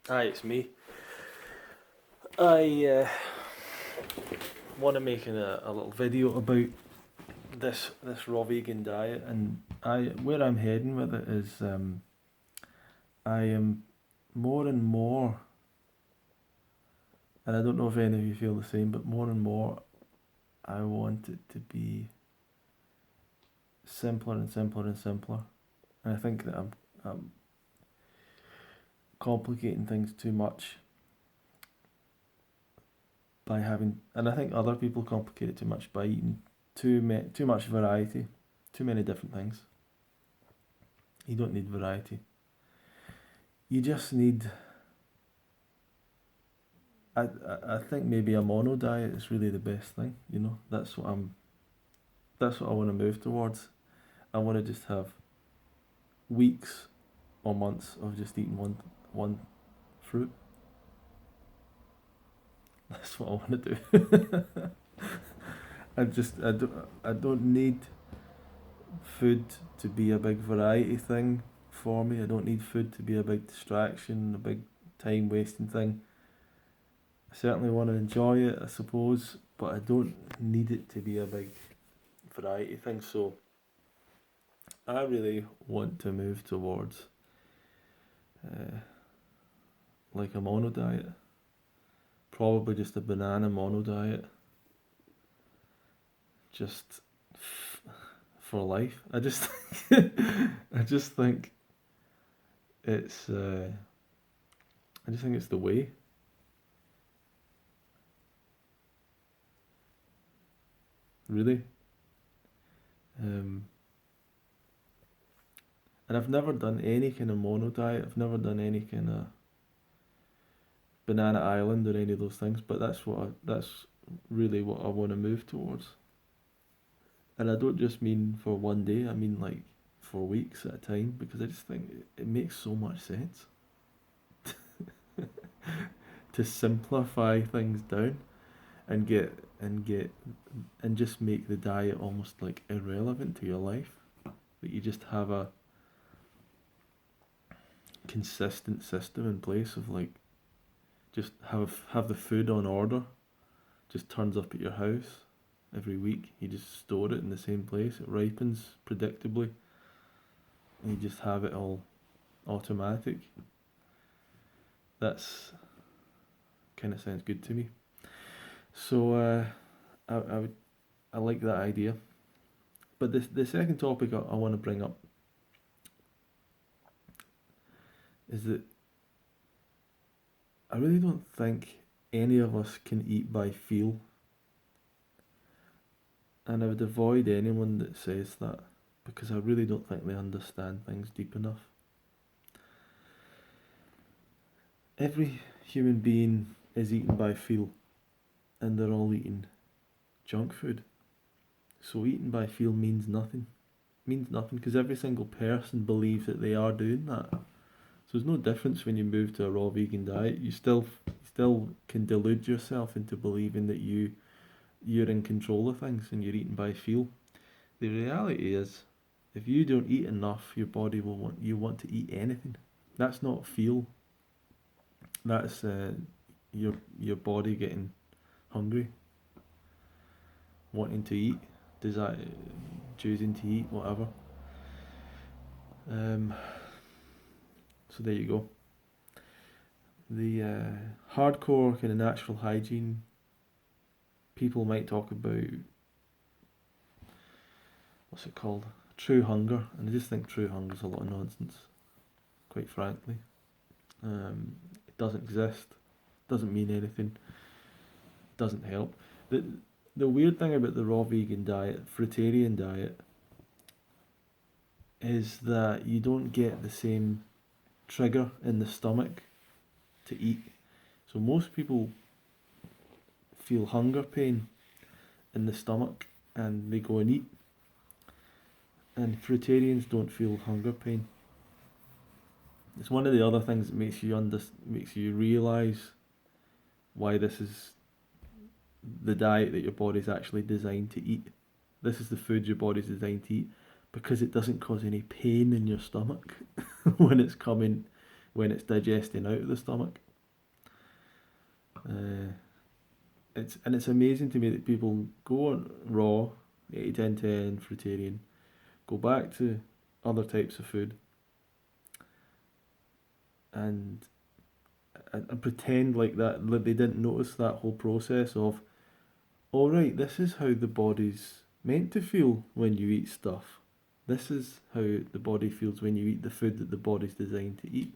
Hi, it's me. I want to make a little video about this raw vegan diet, and I where I'm heading with it is I am more and more, and I don't know if any of you feel the same, but more and more I want it to be simpler and simpler and simpler, and I think that I'm complicating things too much by having, and I think other people complicate it too much by eating too much variety, too many different things. You don't need variety. You just need. I think maybe a mono diet is really the best thing. That's what I'm. That's what I want to move towards. I want to just have weeks or months of just eating one fruit. That's what I want to do. I don't need food to be a big variety thing for me. I don't need food to be a big distraction, a big time wasting thing. I certainly want to enjoy it, I suppose, but I don't need it to be a big variety thing. So I really want to move towards uh, like a mono diet, probably just a banana mono diet, just for life. I just think it's, I just think it's the way. Really. Um, and I've never done any kind of mono diet. I've never done any kind of banana island or any of those things. But that's really what I want to move towards. And I don't just mean for one day. I mean like for weeks at a time because I just think it makes so much sense to simplify things down and get and just make the diet almost like irrelevant to your life. That you just have a consistent system in place of like just have the food on order, just turns up at your house every week. You just store it in the same place. It ripens predictably, and you just have it all automatic. That's kind of sounds good to me. So I like that idea. But the second topic I want to bring up is that I really don't think any of us can eat by feel, and I would avoid anyone that says that because I really don't think they understand things deep enough. Every human being is eaten by feel, and they're all eating junk food. So eating by feel means nothing. Means nothing because every single person believes that they are doing that. So there's no difference when you move to a raw vegan diet. You still can delude yourself into believing that you're in control of things and you're eating by feel. The reality is, if you don't eat enough, your body will want to eat anything. That's not feel. That's your body getting hungry, wanting to eat, desire, choosing to eat, whatever. Um, so there you go. The hardcore kind of natural hygiene people might talk about what's it called? True hunger, and I just think true hunger is a lot of nonsense. Quite frankly, it doesn't exist. Doesn't mean anything. Doesn't help. the The weird thing about the raw vegan diet, fruitarian diet, is that you don't get the same trigger in the stomach to eat. So most people feel hunger pain in the stomach and they go and eat. And fruitarians don't feel hunger pain. It's one of the other things that makes you realise why this is the diet that your body's actually designed to eat. This is the food your body's designed to eat because it doesn't cause any pain in your stomach when it's coming when it's digesting out of the stomach. It's amazing to me that people go on raw, 80-10-10, fruitarian, go back to other types of food, and and pretend like that they didn't notice that whole process of, all right, this is how the body's meant to feel when you eat stuff. This is how the body feels when you eat the food that the body's designed to eat.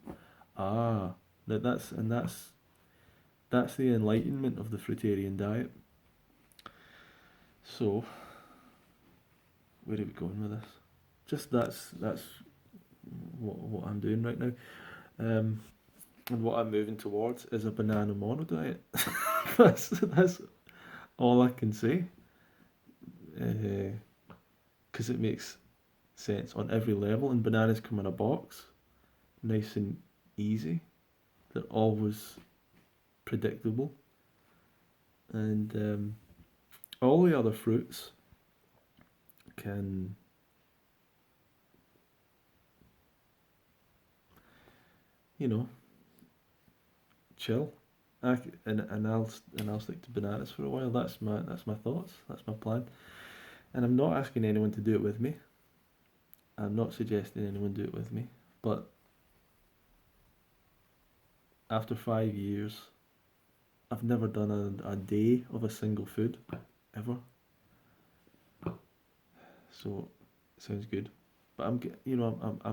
Ah, that's the enlightenment of the fruitarian diet. So, where are we going with this? Just that's what I'm doing right now. And what I'm moving towards is a banana mono diet. That's all I can say. Because it makes sense on every level, and bananas come in a box, nice and easy. They're always predictable, and all the other fruits can, you know, chill. And I'll stick to bananas for a while. That's my thoughts. That's my plan. And I'm not asking anyone to do it with me. I'm not suggesting anyone do it with me. But after 5 years, I've never done a day of a single food ever. So it sounds good. But I'm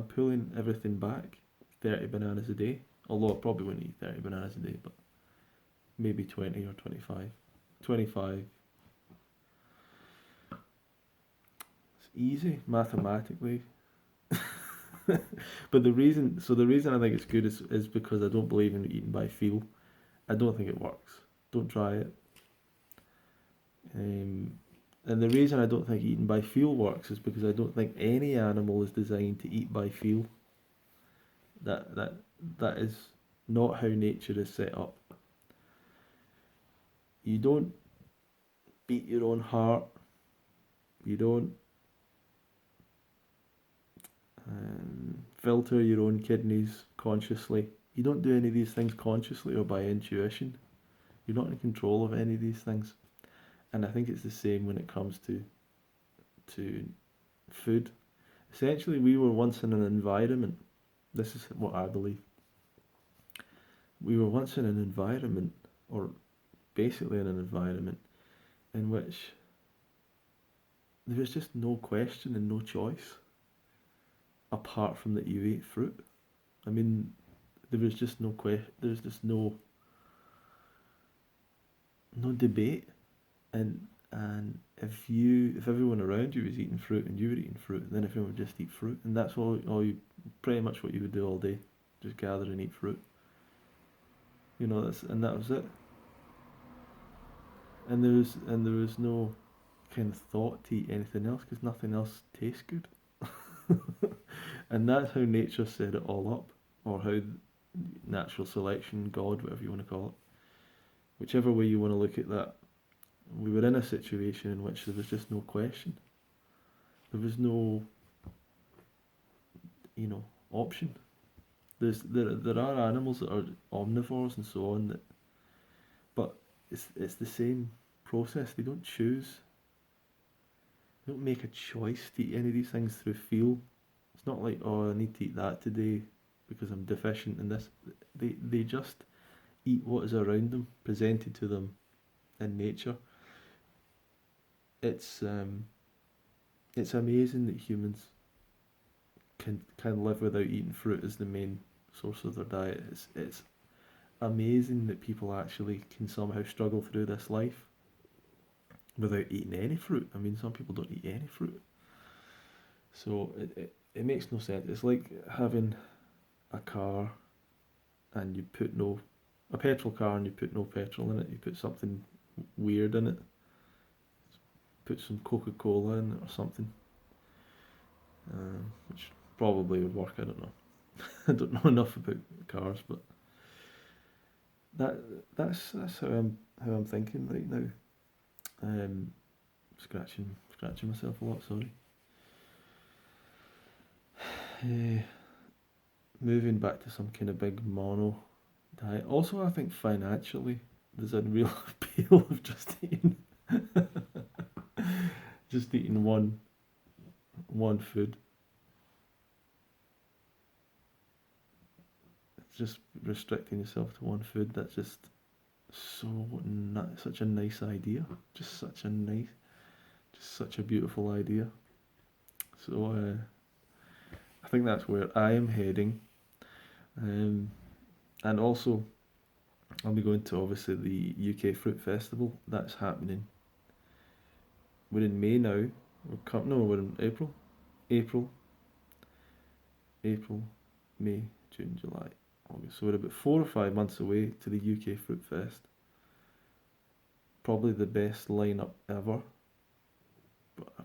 pulling everything back. 30 bananas a day. Although I probably wouldn't eat 30 bananas a day, but maybe 20 or 25. 25. It's easy mathematically. But the reason I think it's good is because I don't believe in eating by feel. I don't think it works. Don't try it. And the reason I don't think eating by feel works is because I don't think any animal is designed to eat by feel. That is not how nature is set up. You don't beat your own heart. You don't filter your own kidneys consciously. You don't do any of these things consciously or by intuition. You're not in control of any of these things. And I think it's the same when it comes to food. Essentially, we were once in an environment. This is what I believe. We were once in an environment, or basically in an environment, in which there was just no question and no choice apart from that you ate fruit. I mean, there was just no there's just no debate, and if everyone around you was eating fruit and you were eating fruit, then everyone would just eat fruit, and that's all you pretty much what you would do all day, just gather and eat fruit. That was it. And there was no kind of thought to eat anything else because nothing else tastes good. And that's how nature set it all up, or how natural selection, God, whatever you want to call it, whichever way you want to look at that, we were in a situation in which there was just no question. There was no, option. There are animals that are omnivores and so on, but it's the same process. They don't choose. They don't make a choice to eat any of these things through feel. It's not like, oh, I need to eat that today because I'm deficient in this. They just eat what is around them, presented to them in nature. It's amazing that humans can live without eating fruit as the main source of their diet. It's amazing that people actually can somehow struggle through this life without eating any fruit. I mean, some people don't eat any fruit. So it makes no sense. It's like having a car and a petrol car and you put no petrol in it. You put something weird in it. Put some Coca-Cola in it or something. Which probably would work. I don't know. I don't know enough about cars, but that's how I'm thinking right now. Scratching myself a lot. Sorry. moving back to some kind of big mono diet. Also, I think financially, there's a real appeal of just eating one food. Just restricting yourself to one food. That's just such a nice idea. Just such a nice, just such a beautiful idea. So I think that's where I am heading. Um, and also, I'll be going to obviously the UK Fruit Festival. That's happening. We're in May now. No, we're in April. April, April, May, June, July, August. So we're about 4 or 5 months away to the UK Fruit Fest. Probably the best lineup ever.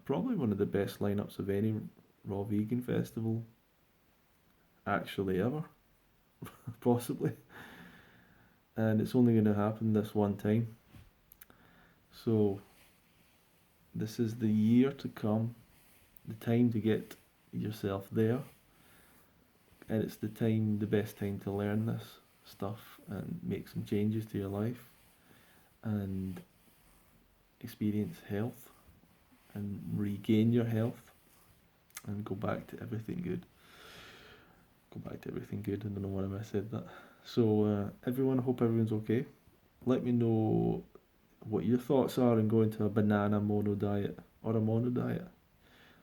Probably one of the best lineups of any raw vegan festival actually ever, possibly. And it's only going to happen this one time. So this is the year to come, the time to get yourself there, and it's the best time to learn this stuff and make some changes to your life and experience health and regain your health and go back to everything good. Go back to everything good. I don't know why I said that. So everyone, I hope everyone's okay. Let me know what your thoughts are on going to a banana mono diet or a mono diet.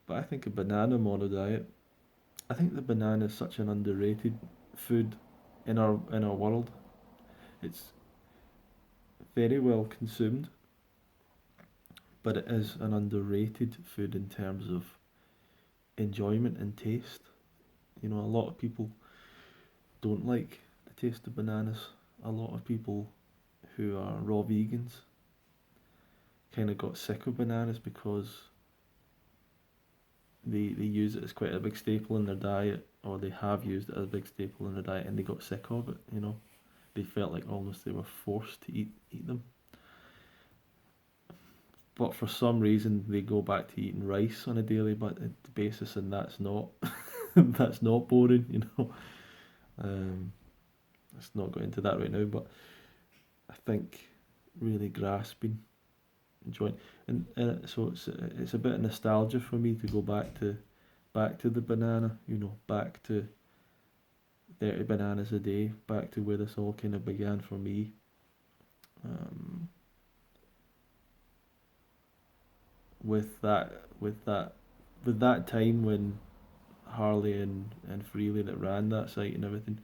But I think a banana mono diet, I think the banana is such an underrated food in our world. It's very well consumed, but it is an underrated food in terms of enjoyment and taste. You know, a lot of people don't like the taste of bananas. A lot of people who are raw vegans kind of got sick of bananas because they use it as quite a big staple in their diet, or they have used it as a big staple in their diet, and they got sick of it. You know, they felt like almost they were forced to eat them. But for some reason, they go back to eating rice on a daily basis, and that's not that's not boring. You know, let's not go into that right now. But I think really grasping, enjoying, and so it's a bit of nostalgia for me to go back to the banana. You know, back to 30 bananas a day, back to where this all kind of began for me. Um, with that time when Harley and Freely that ran that site and everything,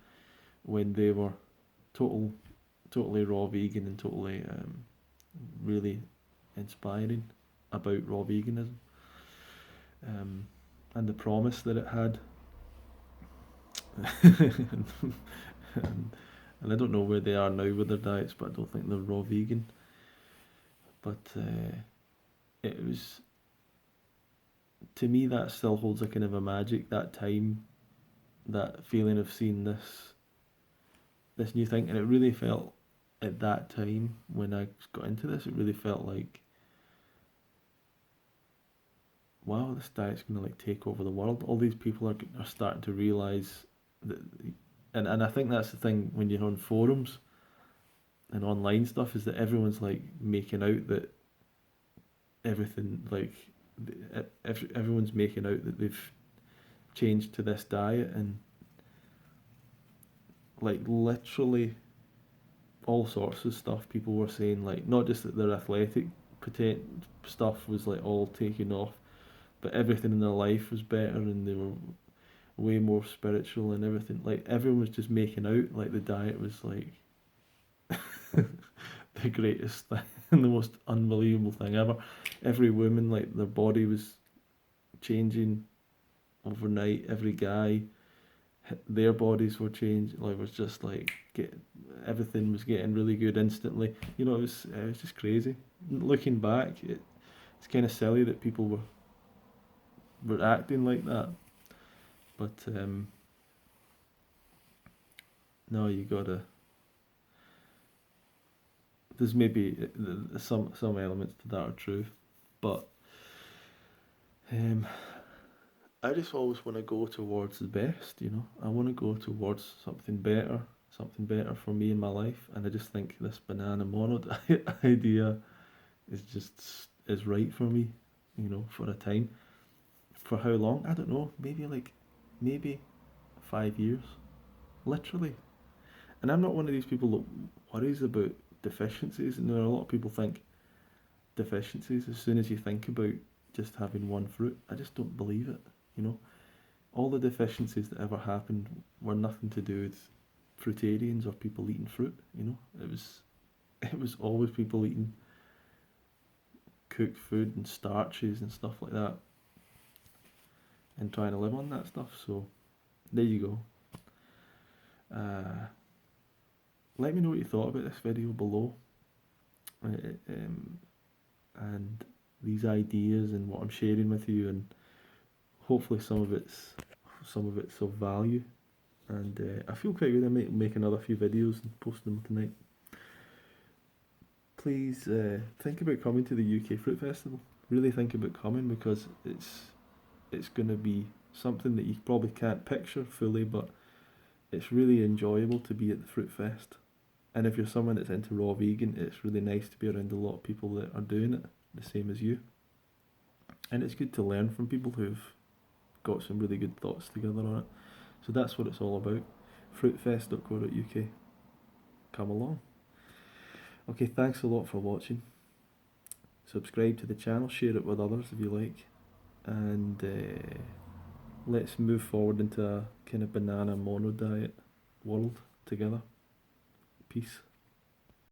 when they were total totally raw vegan and totally really inspiring about raw veganism, and the promise that it had. And I don't know where they are now with their diets, but I don't think they're raw vegan. But it was, to me, that still holds a kind of a magic. That time, that feeling of seeing this new thing, and it really felt at that time when I got into this, it really felt like, wow, this diet's gonna like take over the world. All these people are starting to realize that, and I think that's the thing when you're on forums and online stuff, is that everyone's like making out that everything like everyone's making out that they've changed to this diet, and like literally all sorts of stuff people were saying, like not just that their athletic stuff was like all taken off, but everything in their life was better and they were way more spiritual and everything. Like everyone was just making out like the diet was like the greatest thing and the most unbelievable thing ever. Every woman, like their body was changing overnight. Every guy, their bodies were changing. Like it was just like everything was getting really good instantly. You know, it was just crazy. Looking back, it's kind of silly that people were acting like that. But no, you gotta. There's maybe some elements to that are true, but um, I just always want to go towards the best, you know. I want to go towards something better for me in my life, and I just think this banana mono idea is right for me, you know, for a time. For how long? I don't know. Maybe 5 years, literally. And I'm not one of these people that worries about deficiencies. And there are a lot of people think deficiencies as soon as you think about just having one fruit. I just don't believe it. You know, all the deficiencies that ever happened were nothing to do with fruitarians or people eating fruit. You know, it was always people eating cooked food and starches and stuff like that, and trying to live on that stuff. So there you go. Let me know what you thought about this video below, and these ideas and what I'm sharing with you, and hopefully some of it's of value. And I feel quite good. I might make another few videos and post them tonight. Please think about coming to the UK Fruit Festival. Really think about coming, because it's going to be something that you probably can't picture fully, but it's really enjoyable to be at the Fruit Fest. And if you're someone that's into raw vegan, it's really nice to be around a lot of people that are doing it the same as you. And it's good to learn from people who've got some really good thoughts together on it. So that's what it's all about. Fruitfest.co.uk. Come along. Okay, thanks a lot for watching. Subscribe to the channel, share it with others if you like, and let's move forward into a kind of banana mono diet world together. Peace.